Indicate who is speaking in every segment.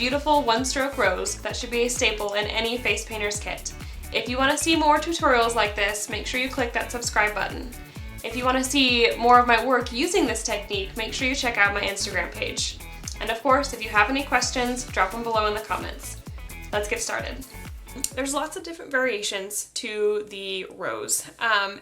Speaker 1: beautiful one-stroke rose that should be a staple in any face painter's kit. If you want to see more tutorials like this, make sure you click that subscribe button. If you want to see more of my work using this technique, make sure you check out my Instagram page. And of course, if you have any questions, drop them below in the comments. Let's get started. There's lots of different variations to the rose,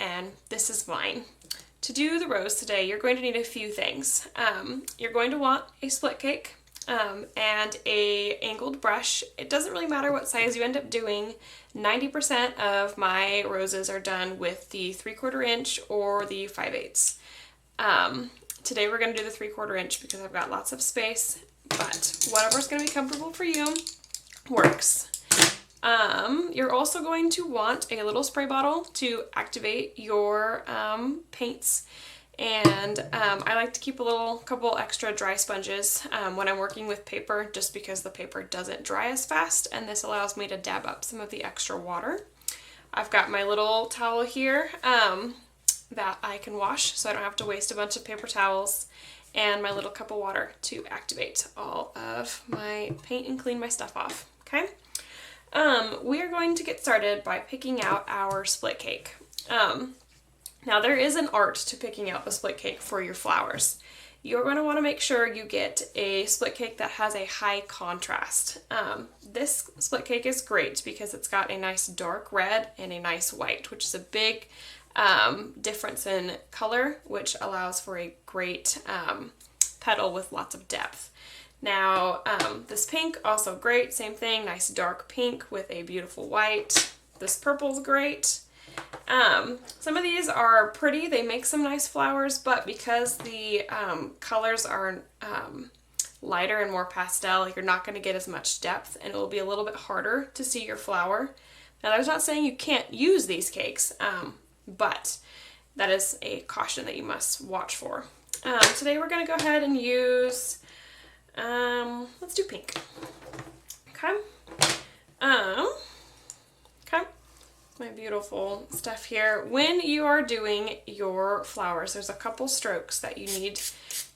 Speaker 1: and this is mine. To do the rose today, you're going to need a few things. You're going to want a split cake and a angled brush. It doesn't really matter what size you end up doing. 90% of my roses are done with the 3/4 inch or the 5/8. Today we're going to do the 3/4 inch because I've got lots of space, but whatever's going to be comfortable for you works. You're also going to want a little spray bottle to activate your paints, and I like to keep a couple extra dry sponges when I'm working with paper, just because the paper doesn't dry as fast, and this allows me to dab up some of the extra water. I've got my little towel here that I can wash so I don't have to waste a bunch of paper towels, and my little cup of water to activate all of my paint and clean my stuff off. Okay? We are going to get started by picking out our split cake. Now there is an art to picking out the split cake for your flowers. You're going to want to make sure you get a split cake that has a high contrast. This split cake is great because it's got a nice dark red and a nice white, which is a big difference in color, which allows for a great petal with lots of depth. Now, this pink, also great, same thing, nice dark pink with a beautiful white. This purple's great. Some of these are pretty, they make some nice flowers, but because the colors are lighter and more pastel, you're not going to get as much depth, and it will be a little bit harder to see your flower. Now, that's not saying you can't use these cakes, but that is a caution that you must watch for. Today we're going to go ahead and use... let's do pink. Okay. Okay. My beautiful stuff here. When you are doing your flowers, there's a couple strokes that you need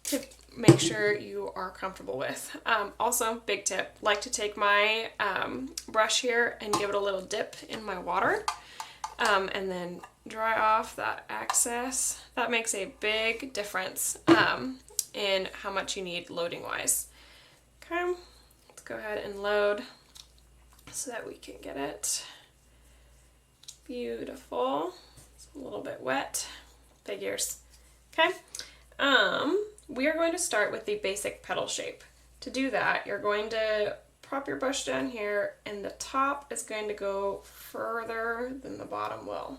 Speaker 1: to make sure you are comfortable with. Also, big tip, like to take my brush here and give it a little dip in my water, and then dry off that excess. That makes a big difference in how much you need loading wise. Okay, let's go ahead and load so that we can get it beautiful. It's a little bit wet, figures. Okay, we are going to start with the basic petal shape. To do that, you're going to prop your brush down here, and the top is going to go further than the bottom will.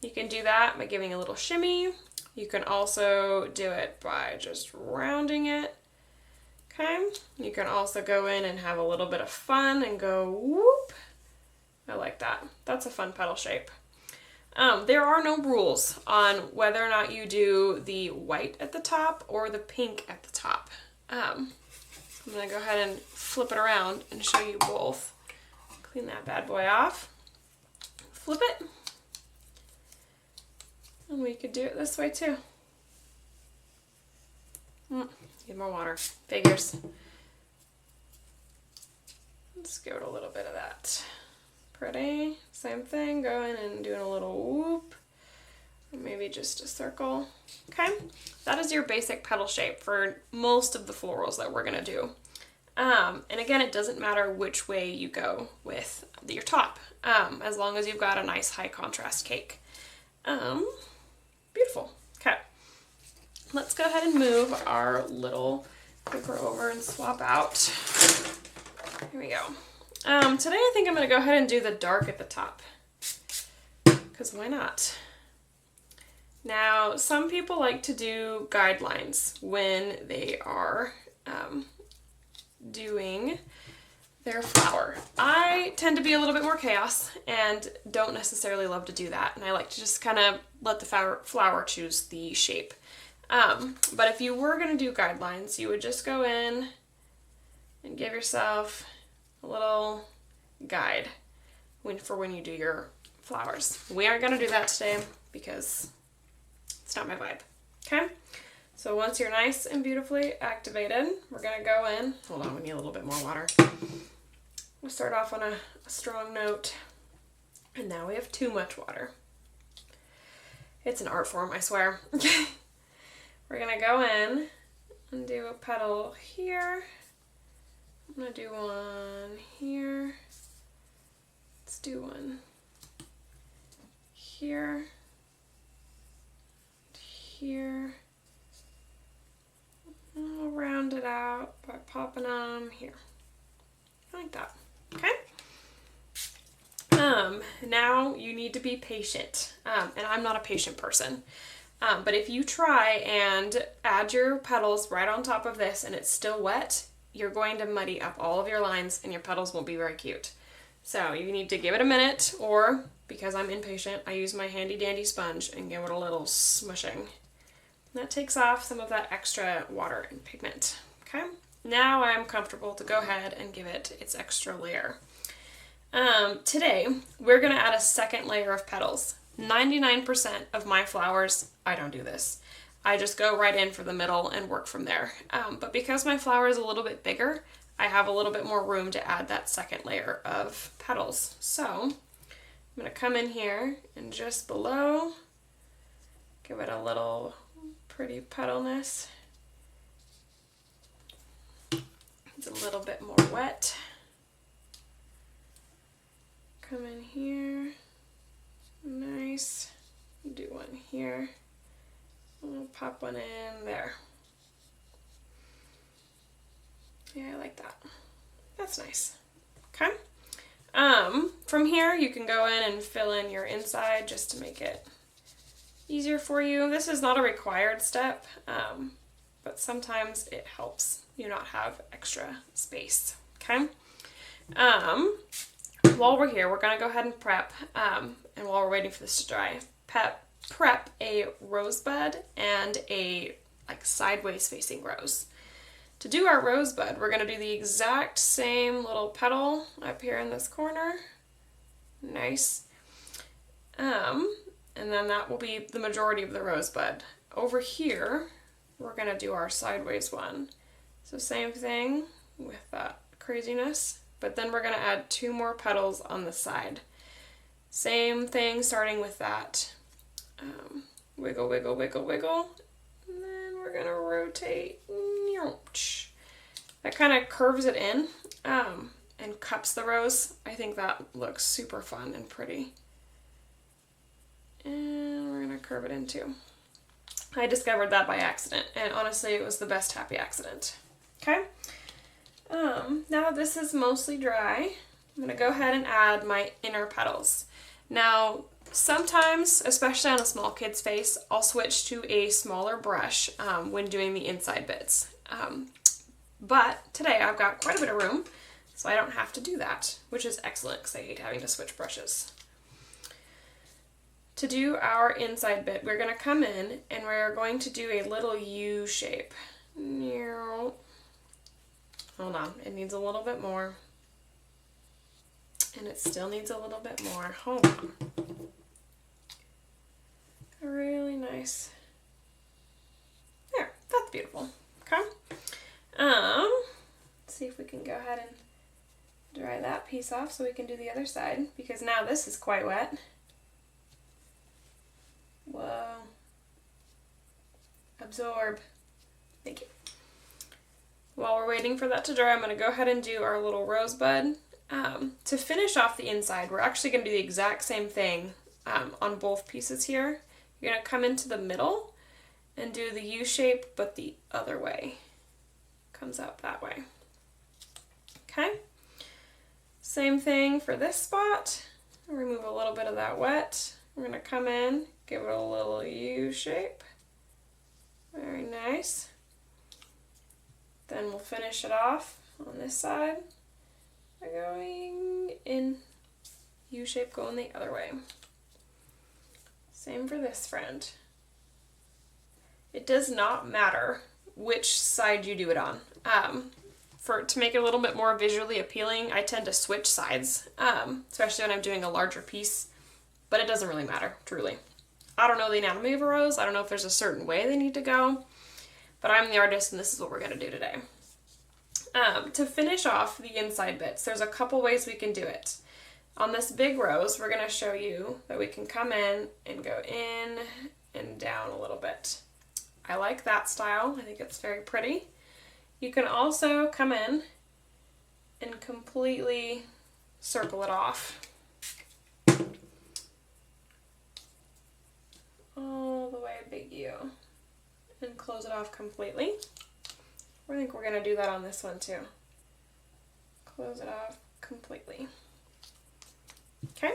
Speaker 1: You can do that by giving a little shimmy. You can also do it by just rounding it. Okay, you can also go in and have a little bit of fun and go whoop. I like that. That's a fun petal shape. There are no rules on whether or not you do the white at the top or the pink at the top. I'm going to go ahead and flip it around and show you both. Clean that bad boy off. Flip it. And we could do it this way too. Need more water. Figures. Let's give it a little bit of that. Pretty. Same thing. Going and doing a little whoop. Or maybe just a circle. Okay. That is your basic petal shape for most of the florals that we're going to do. And again, it doesn't matter which way you go with your top, as long as you've got a nice high contrast cake. Beautiful. Okay. Let's go ahead and move our little paper over and swap out. Here we go. Today I think I'm going to go ahead and do the dark at the top, because why not? Now, some people like to do guidelines when they are doing their flower. I tend to be a little bit more chaos and don't necessarily love to do that, and I like to just kind of let the flower choose the shape. But if you were going to do guidelines, you would just go in and give yourself a little guide for when you do your flowers. We aren't going to do that today because it's not my vibe. Okay? So once you're nice and beautifully activated, we're gonna go in. Hold on, we need a little bit more water. We'll start off on a strong note. And now we have too much water. It's an art form, I swear. We're gonna go in and do a petal here. I'm gonna do one here. Let's do one here. Here. And we'll round it out by popping them here. Like that. Okay? Now you need to be patient. And I'm not a patient person. But if you try and add your petals right on top of this and it's still wet, you're going to muddy up all of your lines and your petals won't be very cute. So you need to give it a minute, or because I'm impatient, I use my handy dandy sponge and give it a little smushing. That takes off some of that extra water and pigment. Okay, now I'm comfortable to go ahead and give it its extra layer. Today, we're gonna add a second layer of petals. 99% of my flowers, I don't do this. I just go right in for the middle and work from there. But because my flower is a little bit bigger, I have a little bit more room to add that second layer of petals. So I'm gonna come in here and just below, give it a little pretty petalness. It's a little bit more wet. Come in here, nice. Do one here. I'll pop one in there. Yeah, I like that. That's nice. Okay. From here, you can go in and fill in your inside just to make it easier for you. This is not a required step, but sometimes it helps you not have extra space. Okay. While we're here, we're gonna go ahead and prep, and while we're waiting for this to dry, prep a rosebud and a sideways facing rose. To do our rosebud, we're gonna do the exact same little petal up here in this corner. Nice. And then that will be the majority of the rosebud. Over here, we're gonna do our sideways one. So same thing with that craziness, but then we're gonna add 2 more petals on the side. Same thing, starting with that. Wiggle, wiggle, wiggle, wiggle. And then we're gonna rotate. That kind of curves it in and cups the rose. I think that looks super fun and pretty. And we're gonna curve it in too. I discovered that by accident, and honestly it was the best happy accident. Okay. Now this is mostly dry. I'm gonna go ahead and add my inner petals. Now, sometimes, especially on a small kid's face, I'll switch to a smaller brush when doing the inside bits. But today I've got quite a bit of room, so I don't have to do that, which is excellent because I hate having to switch brushes. To do our inside bit, we're going to come in and we're going to do a little U shape. Hold on, it needs a little bit more. And it still needs a little bit more. Hold on. Really nice. There, that's beautiful. Okay. Let's see if we can go ahead and dry that piece off so we can do the other side, because now this is quite wet. Whoa. Absorb. Thank you. While we're waiting for that to dry, I'm going to go ahead and do our little rosebud. To finish off the inside, we're actually going to do the exact same thing on both pieces here. You're going to come into the middle and do the U shape, but the other way. Comes out that way. Okay. Same thing for this spot. Remove a little bit of that wet. We're going to come in, give it a little U shape. Very nice. Then we'll finish it off on this side by going in U shape, going the other way. Same for this friend. It does not matter which side you do it on. To make it a little bit more visually appealing, I tend to switch sides, especially when I'm doing a larger piece, but it doesn't really matter, truly. I don't know the anatomy of a rose. I don't know if there's a certain way they need to go. but I'm the artist and this is what we're gonna do today. To finish off the inside bits, there's a couple ways we can do it. On this big rose, we're gonna show you that we can come in and go in and down a little bit. I like that style. I think it's very pretty. You can also come in and completely circle it off. All the way big U. And close it off completely. I think we're going to do that on this one too. Close it off completely. Okay.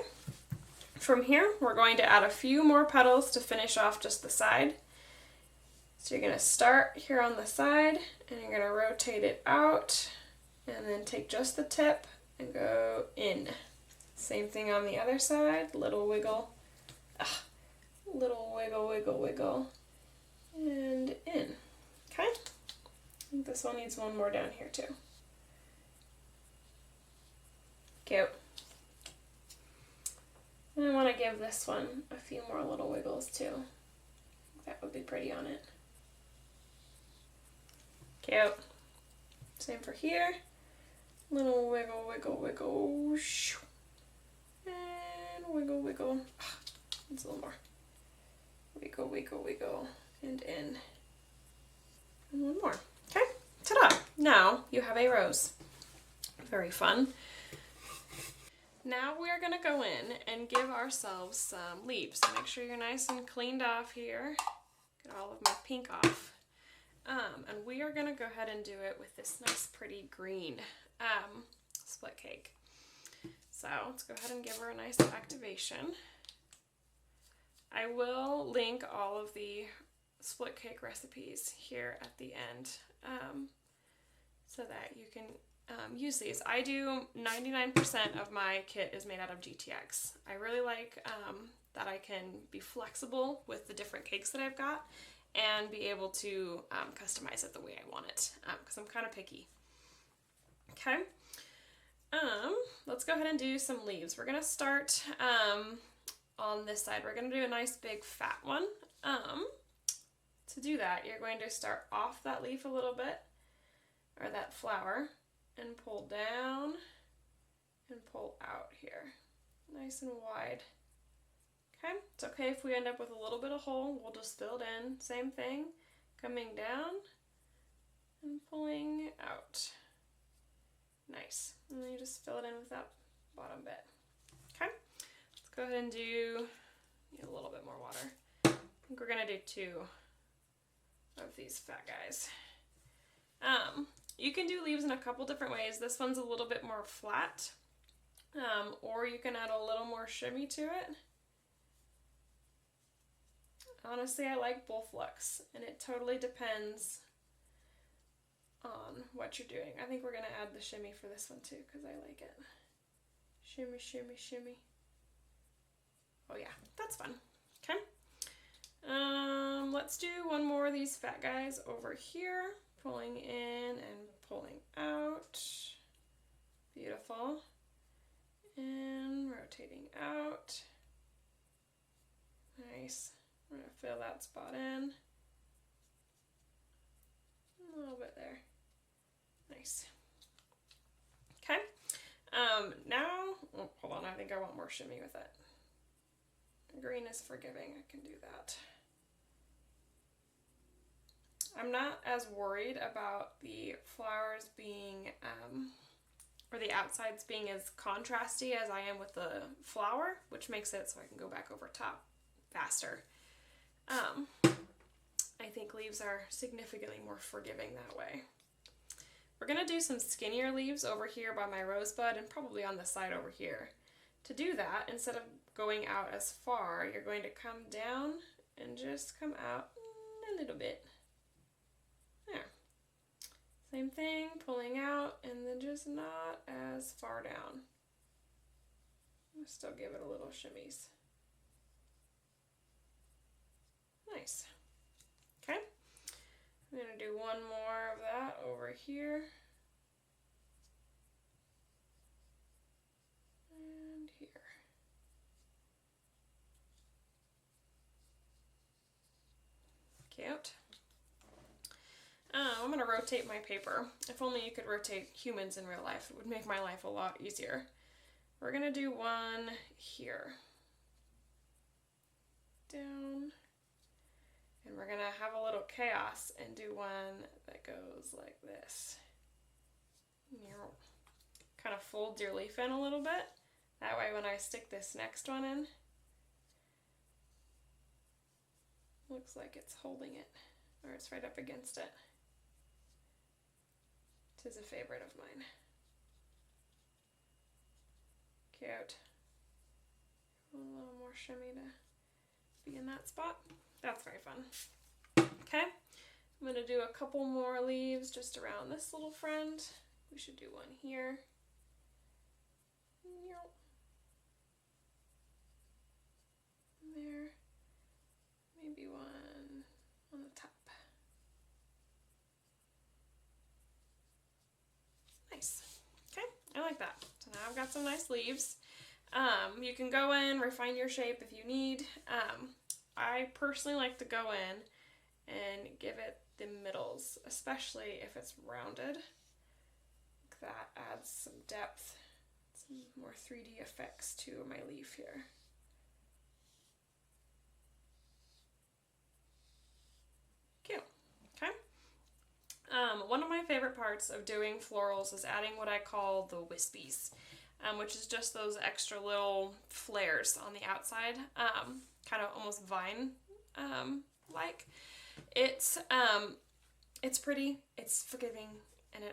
Speaker 1: From here, we're going to add a few more petals to finish off just the side. So you're going to start here on the side and you're going to rotate it out and then take just the tip and go in. Same thing on the other side, little wiggle, little wiggle, wiggle, wiggle, and in. Okay? I think this one needs one more down here too. Cute. And I want to give this one a few more little wiggles too. That would be pretty on it. Cute. Same for here. Little wiggle, wiggle, wiggle. And wiggle, wiggle. It's a little more. Wiggle, wiggle, wiggle. And in. And one more. Okay. Ta-da! Now you have a rose. Very fun. Now we're going to go in and give ourselves some leaves. So make sure you're nice and cleaned off here. Get all of my pink off. And we are going to go ahead and do it with this nice pretty green split cake. So let's go ahead and give her a nice activation. I will link all of the split cake recipes here at the end so that you can use these. I do 99% of my kit is made out of GTX. I really like that I can be flexible with the different cakes that I've got and be able to customize it the way I want it because I'm kind of picky. Okay, let's go ahead and do some leaves. We're gonna start on this side. We're gonna do a nice big fat one. To do that, you're going to start off that leaf a little bit, or that flower, and pull down and pull out here, nice and wide. Okay, it's okay if we end up with a little bit of hole, we'll just fill it in. Same thing, coming down and pulling out. Nice, and then you just fill it in with that bottom bit. Okay, let's go ahead and do a little bit more water. I think we're gonna do 2 of these fat guys. You can do leaves in a couple different ways. This one's a little bit more flat, or you can add a little more shimmy to it. Honestly, I like both looks, and it totally depends on what you're doing. I think we're going to add the shimmy for this one too, because I like it. Shimmy, shimmy, shimmy. Oh yeah, that's fun. Okay. Let's do one more of these fat guys over here. Pulling in and pulling out. Beautiful. And rotating out. Nice. I'm going to fill that spot in. A little bit there. Nice. Okay. Now, oh, hold on, I think I want more shimmy with it. Green is forgiving, I can do that. I'm not as worried about the flowers being, or the outsides being as contrasty as I am with the flower, which makes it so I can go back over top faster. I think leaves are significantly more forgiving that way. We're going to do some skinnier leaves over here by my rosebud and probably on the side over here. To do that, instead of going out as far, you're going to come down and just come out a little bit. There. Same thing, pulling out and then just not as far down. I'll still give it a little shimmies. Nice. Okay. I'm going to do one more of that over here. And here. Cute. to rotate my paper. If only you could rotate humans in real life. It would make my life a lot easier. We're going to do one here. Down. And we're going to have a little chaos and do one that goes like this. Kind of folds your leaf in a little bit. That way when I stick this next one in, looks like it's holding it, or it's right up against it. It is a favorite of mine. Cute. A little more shimmy to be in that spot. That's very fun. Okay, I'm going to do a couple more leaves just around this little friend. We should do one here. There. Maybe one on the top. Nice. Okay, I like that. So now I've got some nice leaves. You can go in, refine your shape if you need. I personally like to go in and give it the middles, especially if it's rounded. That adds some depth, some more 3D effects to my leaf here. Cute. Okay. One of my favorite parts of doing florals is adding what I call the wispies, which is just those extra little flares on the outside, kind of almost vine like. It's pretty, it's forgiving, and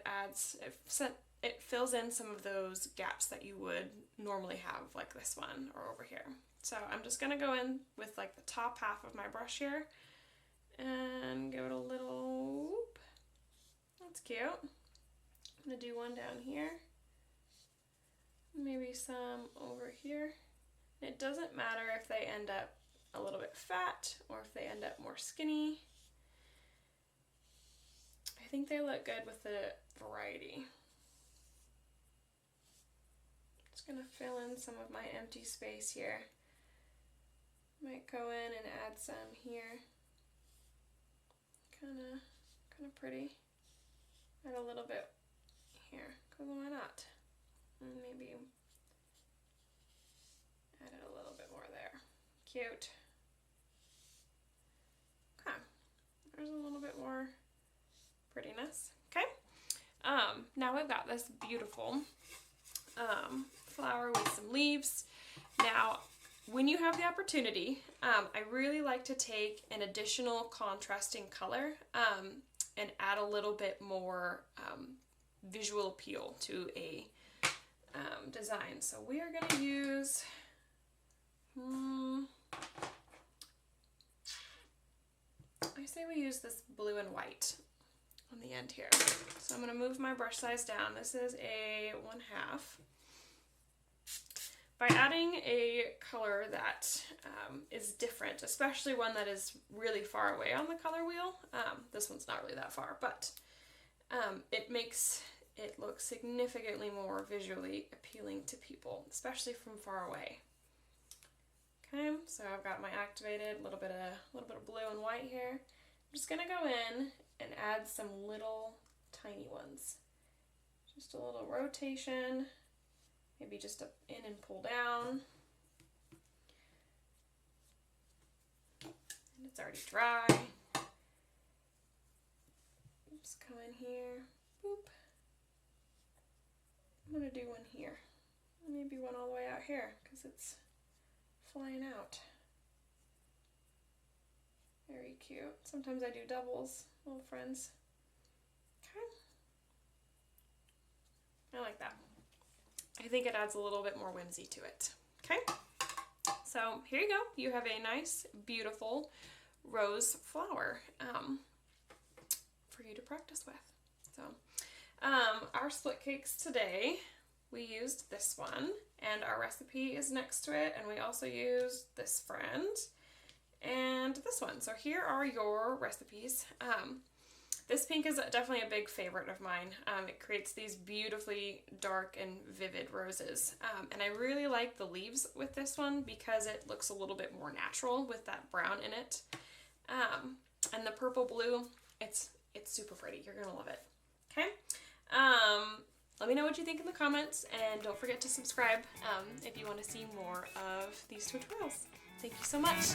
Speaker 1: it fills in some of those gaps that you would normally have, like this one or over here. So I'm just gonna go in with like the top half of my brush here and give it a little whoop. That's cute. I'm gonna do one down here, maybe some over here. It doesn't matter if they end up a little bit fat or if they end up more skinny. I think they look good with the variety. Just gonna fill in some of my empty space here. Might go in and add some here. Kinda pretty. Add a little bit here, because why not? And maybe add it a little bit more there. Cute. Okay, there's a little bit more prettiness. Okay, now we've got this beautiful flower with some leaves. Now, when you have the opportunity, I really like to take an additional contrasting color and add a little bit more visual appeal to a design. So we are going to use I say we use this blue and white on the end here. So I'm going to move my brush size down. This is a 1/2. By adding a color that is different, especially one that is really far away on the color wheel, this one's not really that far, but it makes it look significantly more visually appealing to people, especially from far away. Okay, so I've got my activated, a little bit of blue and white here. I'm just gonna go in and add some little tiny ones. Just a little rotation, maybe just a in and pull down. And it's already dry. Just go in here, boop. I'm gonna do one here. Maybe one all the way out here, because it's flying out. Very cute. Sometimes I do doubles, little friends. Okay. I like that. I think it adds a little bit more whimsy to it. Okay. So here you go. You have a nice, beautiful rose flower for you to practice with. So our split cakes today, we used this one, and our recipe is next to it, and we also used this friend and this one. So here are your recipes. This pink is definitely a big favorite of mine. It creates these beautifully dark and vivid roses. And I really like the leaves with this one because it looks a little bit more natural with that brown in it. And the purple blue, it's It's super pretty. You're gonna love it. Okay? Let me know what you think in the comments, and don't forget to subscribe if you want to see more of these tutorials. Thank you so much.